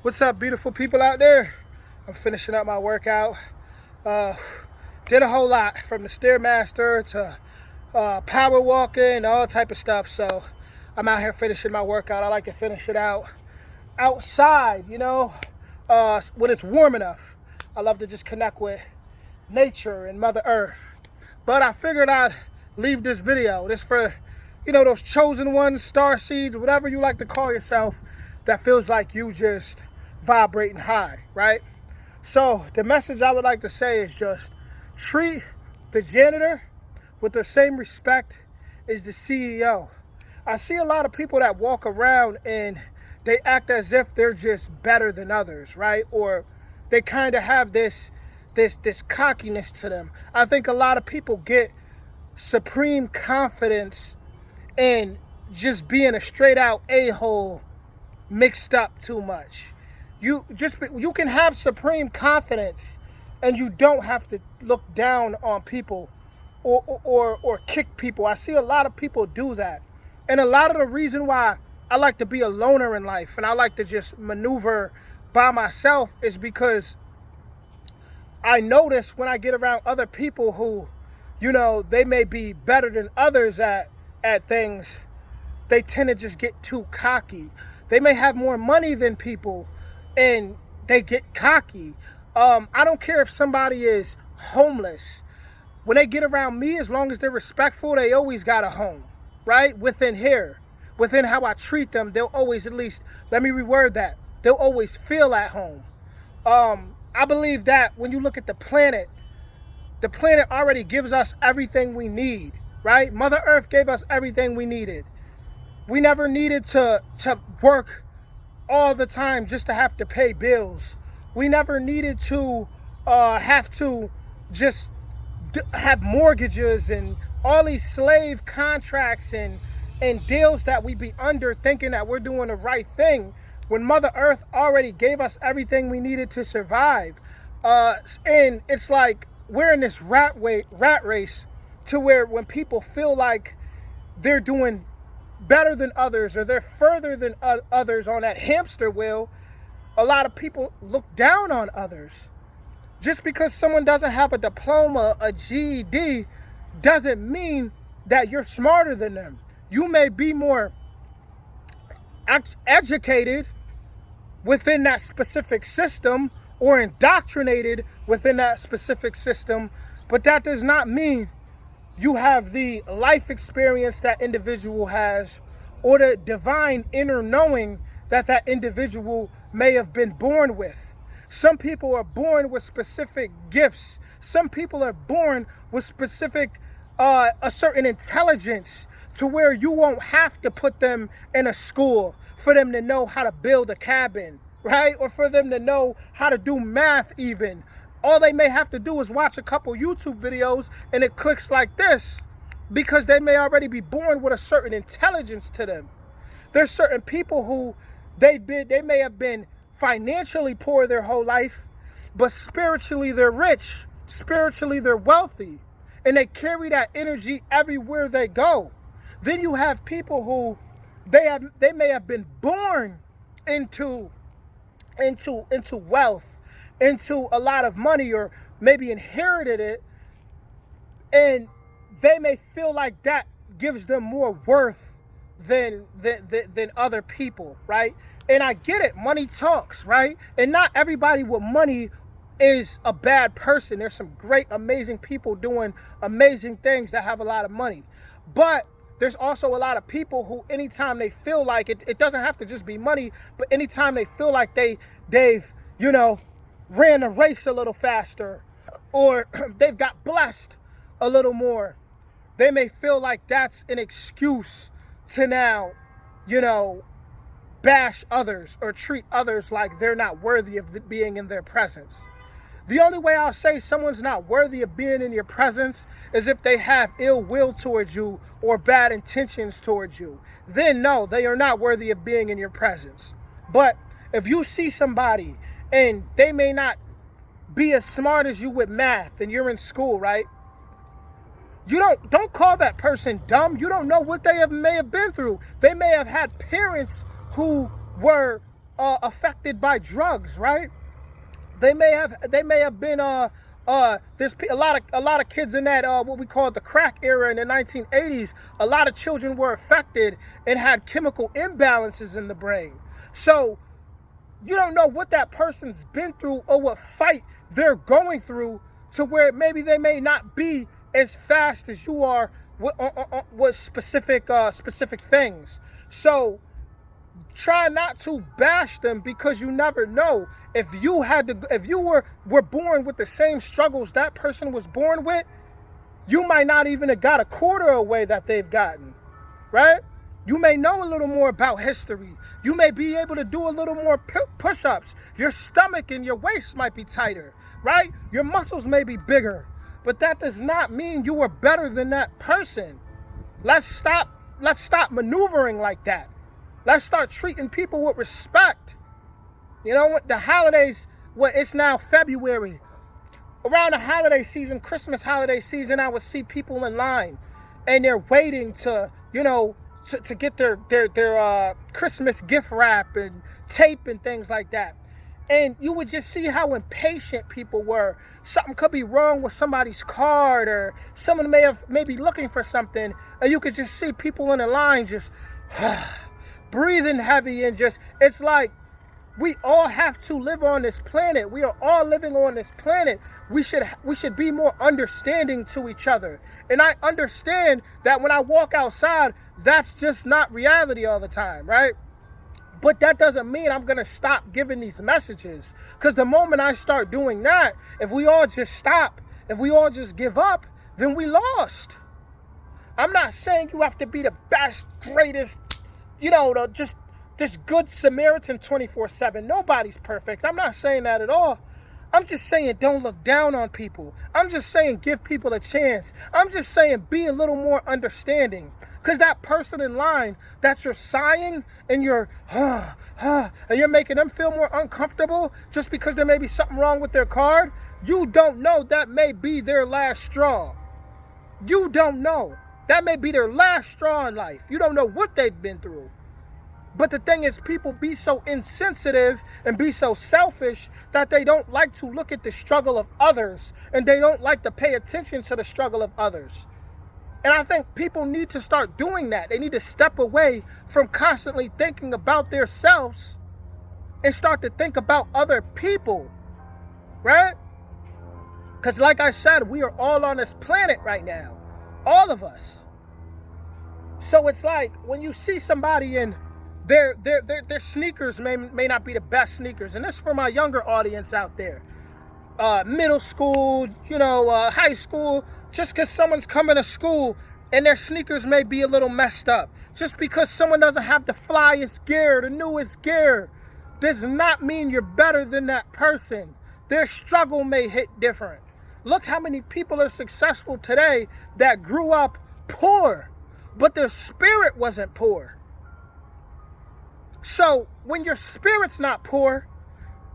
What's up, beautiful people out there? I'm finishing up my workout. Uh, did a whole lot from the Stairmaster to power walking, all type of stuff. So I'm out here finishing my workout. I like to finish it out outside, when it's warm enough. I love to just connect with nature and Mother Earth. But I figured I'd leave this video. This for, those chosen ones, star seeds, whatever you like to call yourself, that feels like you just vibrating high, right? So the message I would like to say is just treat the janitor with the same respect as the CEO. I see a lot of people that walk around and they act as if they're just better than others, right? Or they kind of have this cockiness to them. I think a lot of people get supreme confidence in just being a straight out a-hole mixed up too much. You can have supreme confidence and you don't have to look down on people or kick people. I see a lot of people do that. And a lot of the reason why I like to be a loner in life and I like to just maneuver by myself is because I notice when I get around other people who, they may be better than others at things, they tend to just get too cocky. They may have more money than people and they get cocky. I don't care if somebody is homeless. When they get around me, as long as they're respectful, they always got a home, right? Within how I treat them, they'll always, at least, let me reword that, they'll always feel at home. I believe that when you look at the planet already gives us everything we need, right? Mother Earth gave us everything we needed. We never needed to work all the time just to have to pay bills. We never needed to have to just have mortgages and all these slave contracts and deals that we be under thinking that we're doing the right thing when Mother Earth already gave us everything we needed to survive. And it's like we're in this rat race to where when people feel like they're doing better than others or they're further than others on that hamster wheel, a lot of people look down on others. Just because someone doesn't have a diploma, a GED, doesn't mean that you're smarter than them. You may be more educated within that specific system or indoctrinated within that specific system, but that does not mean you have the life experience that individual has or the divine inner knowing that individual may have been born with. Some people are born with specific gifts. Some people are born with specific, a certain intelligence to where you won't have to put them in a school for them to know how to build a cabin, right? Or for them to know how to do math even. All they may have to do is watch a couple YouTube videos and it clicks like this because they may already be born with a certain intelligence to them. There's certain people who they may have been financially poor their whole life, but spiritually they're rich, spiritually they're wealthy, and they carry that energy everywhere they go. Then you have people who they may have been born into wealth, into a lot of money, or maybe inherited it, and they may feel like that gives them more worth than other people, right? And I get it, money talks, right? And not everybody with money is a bad person. There's some great, amazing people doing amazing things that have a lot of money. But there's also a lot of people who anytime they feel like it doesn't have to just be money, but anytime they feel like they've ran a race a little faster or they've got blessed a little more, they may feel like that's an excuse to now, bash others or treat others like they're not worthy of being in their presence. The only way I'll say someone's not worthy of being in your presence is if they have ill will towards you or bad intentions towards you. Then no, they are not worthy of being in your presence. But if you see somebody and they may not be as smart as you with math and you're in school, right? You don't call that person dumb. You don't know what they may have been through. They may have had parents who were affected by drugs, right? They may have been there's a lot of kids in that what we call the crack era in the 1980s. A lot of children were affected and had chemical imbalances in the brain. So you don't know what that person's been through or what fight they're going through to where maybe they may not be as fast as you are with specific things. So try not to bash them, because you never know. If you were born with the same struggles that person was born with, you might not even have got a quarter away that they've gotten, right? You may know a little more about history. You may be able to do a little more push-ups. Your stomach and your waist might be tighter, right? Your muscles may be bigger, but that does not mean you are better than that person. Let's stop maneuvering like that. Let's start treating people with respect. You know what? The holidays, it's now February. Around the holiday season, Christmas holiday season, I would see people in line and they're waiting to get their Christmas gift wrap and tape and things like that. And you would just see how impatient people were. Something could be wrong with somebody's card, or someone may be looking for something, and you could just see people in the line just breathing heavy, and it's like, we all have to live on this planet. We are all living on this planet. We should be more understanding to each other. And I understand that when I walk outside, that's just not reality all the time, right? But that doesn't mean I'm going to stop giving these messages. Because the moment I start doing that, if we all just stop, if we all just give up, then we lost. I'm not saying you have to be the best, greatest, this good Samaritan 24/7. Nobody's perfect. I'm not saying that at all. I'm just saying don't look down on people. I'm just saying give people a chance. I'm just saying be a little more understanding. Because that person in line that you're sighing and you're and you're making them feel more uncomfortable just because there may be something wrong with their card, you don't know that may be their last straw. You don't know. That may be their last straw in life. You don't know what they've been through. But the thing is, people be so insensitive and be so selfish that they don't like to look at the struggle of others, and they don't like to pay attention to the struggle of others. And I think people need to start doing that. They need to step away from constantly thinking about themselves and start to think about other people, right? Because like I said, we are all on this planet right now, all of us. So it's like when you see somebody in their sneakers may not be the best sneakers. And this is for my younger audience out there. Middle school, high school. Just because someone's coming to school and their sneakers may be a little messed up. Just because someone doesn't have the flyest gear, the newest gear, does not mean you're better than that person. Their struggle may hit different. Look how many people are successful today that grew up poor, but their spirit wasn't poor. So when your spirit's not poor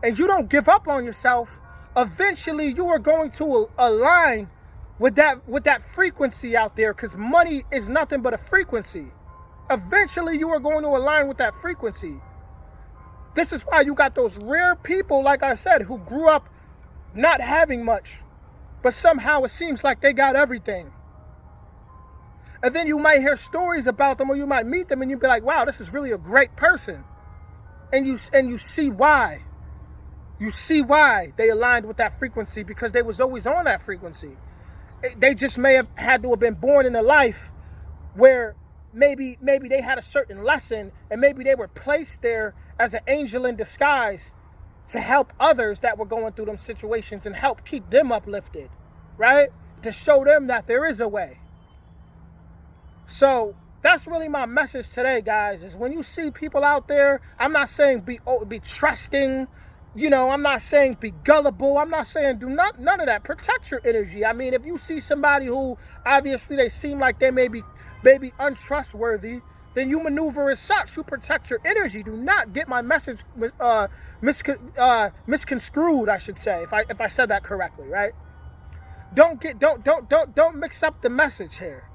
and you don't give up on yourself, eventually you are going to align with that frequency out there, because money is nothing but a frequency. Eventually you are going to align with that frequency. This is why you got those rare people, like I said, who grew up not having much, but somehow it seems like they got everything. And then you might hear stories about them, or you might meet them and you'd be like, wow, this is really a great person. And you see why. You see why they aligned with that frequency, because they was always on that frequency. They just may have had to have been born in a life where maybe they had a certain lesson, and maybe they were placed there as an angel in disguise to help others that were going through them situations and help keep them uplifted, right? To show them that there is a way. So that's really my message today, guys, is when you see people out there, I'm not saying be trusting, I'm not saying be gullible. I'm not saying do none of that. Protect your energy. I mean, if you see somebody who obviously they seem like they may be untrustworthy, then you maneuver as such. You protect your energy. Do not get my message misconstrued, I should say, if I said that correctly, right? Don't mix up the message here.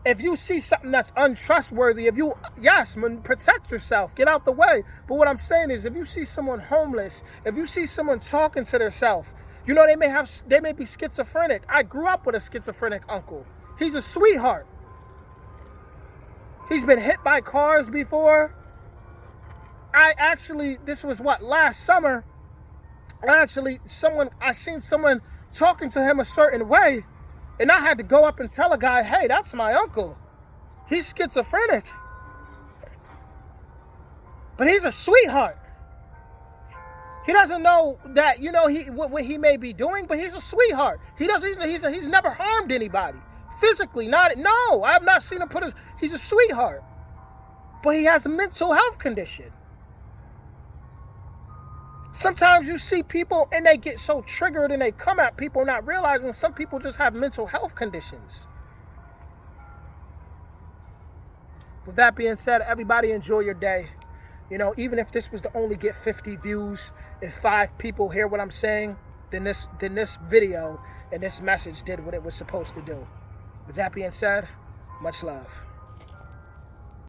If you see something that's untrustworthy, yes, protect yourself, get out the way. But what I'm saying is, if you see someone homeless, if you see someone talking to themselves, you know, they may be schizophrenic. I grew up with a schizophrenic uncle. He's a sweetheart. He's been hit by cars before. This was last summer. I seen someone talking to him a certain way, and I had to go up and tell a guy, hey, that's my uncle. He's schizophrenic. But he's a sweetheart. He doesn't know that, you know, what he may be doing, but he's a sweetheart. He's never harmed anybody. Physically, no, I have not seen him he's a sweetheart. But he has a mental health condition. Sometimes you see people and they get so triggered and they come at people not realizing some people just have mental health conditions. With that being said, everybody enjoy your day. You know, even if this was to only get 50 views, if 5 people hear what I'm saying, then this video and this message did what it was supposed to do. With that being said, much love.